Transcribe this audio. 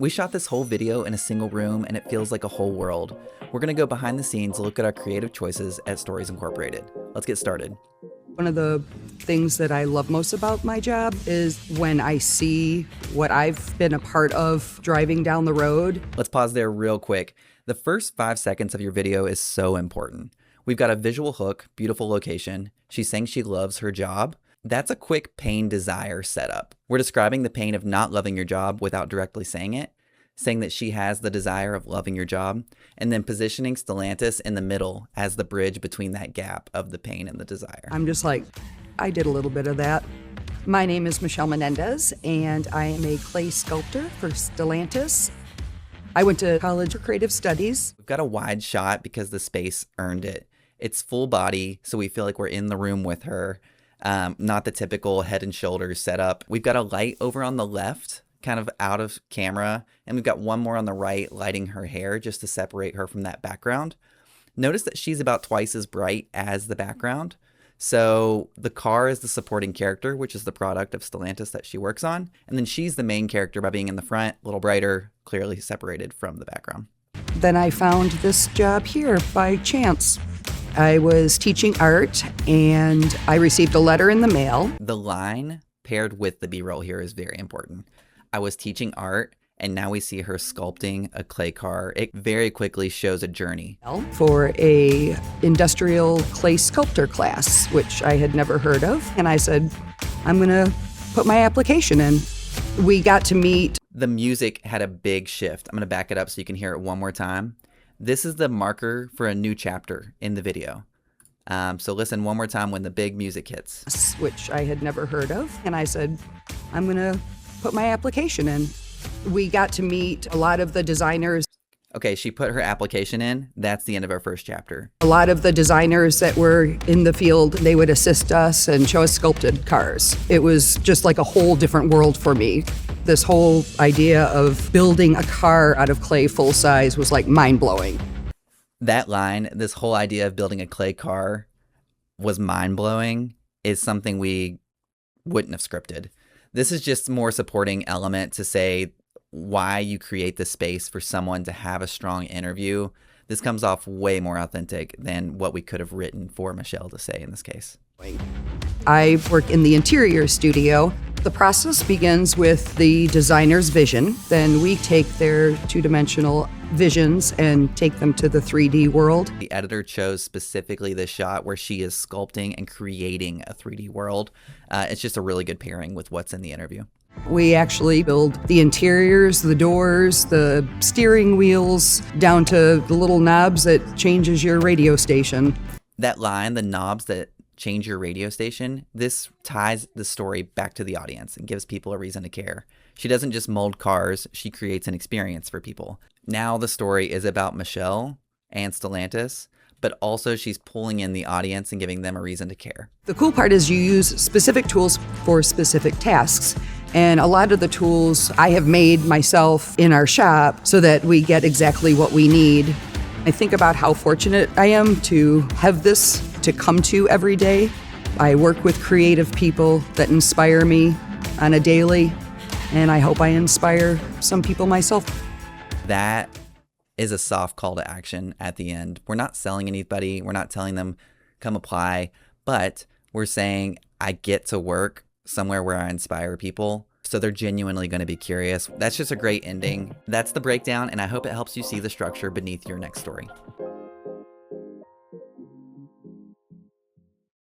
We shot this whole video in a single room and it feels like a whole world. We're gonna go behind the scenes, look at our creative choices at Stories Incorporated. Let's get started. One of the things that I love most about my job is when I see what I've been a part of driving down the road. Let's pause there real quick. The first 5 seconds of your video is so important. We've got a visual hook, beautiful location. She's saying she loves her job. That's a quick pain desire setup. We're describing the pain of not loving your job without directly saying it, saying that she has the desire of loving your job, and then positioning Stellantis in the middle as the bridge between that gap of the pain and the desire. I'm just like, I did a little bit of that. My name is Michelle Menendez, and I am a clay sculptor for Stellantis. I went to college for creative studies. We've got a wide shot because the space earned it. It's full body, so we feel like we're in the room with her. Not the typical head and shoulders setup. We've got a light over on the left, kind of out of camera, and we've got one more on the right lighting her hair just to separate her from that background. Notice that she's about twice as bright as the background. So the car is the supporting character, which is the product of Stellantis that she works on. And then she's the main character by being in the front, a little brighter, clearly separated from the background. Then I found this job here by chance. I was teaching art and I received a letter in the mail. The line paired with the B-roll here is very important. I was teaching art and now we see her sculpting a clay car. It very quickly shows a journey. For a industrial clay sculptor class, which I had never heard of. And I said, I'm gonna put my application in. We got to meet. The music had a big shift. I'm gonna back it up so you can hear it one more time. This is the marker for a new chapter in the video. So listen one more time when the big music hits. Which I had never heard of. And I said, I'm gonna put my application in. We got to meet a lot of the designers. Okay, she put her application in. That's the end of our first chapter. A lot of the designers that were in the field, they would assist us and show us sculpted cars. It was just like a whole different world for me. This whole idea of building a car out of clay full size was like mind-blowing. That line, this whole idea of building a clay car was mind-blowing, is something we wouldn't have scripted. This is just more supporting element to say why you create the space for someone to have a strong interview. This comes off way more authentic than what we could have written for Michelle to say in this case. I work in the interior studio. The process begins with the designer's vision. Then we take their two-dimensional visions and take them to the 3D world. The editor chose specifically this shot where she is sculpting and creating a 3D world. It's just a really good pairing with what's in the interview. We actually build the interiors, the doors, the steering wheels, down to the little knobs that changes your radio station. That line, the knobs that change your radio station, this ties the story back to the audience and gives people a reason to care. She doesn't just mold cars, she creates an experience for people. Now the story is about Michelle and Stellantis, but also she's pulling in the audience and giving them a reason to care. The cool part is you use specific tools for specific tasks. And a lot of the tools I have made myself in our shop so that we get exactly what we need. I think about how fortunate I am to have this to come to every day. I work with creative people that inspire me on a daily, and I hope I inspire some people myself. That is a soft call to action at the end. We're not selling anybody. We're not telling them, come apply, but we're saying I get to work somewhere where I inspire people. So they're genuinely going to be curious. That's just a great ending. That's the breakdown, and I hope it helps you see the structure beneath your next story.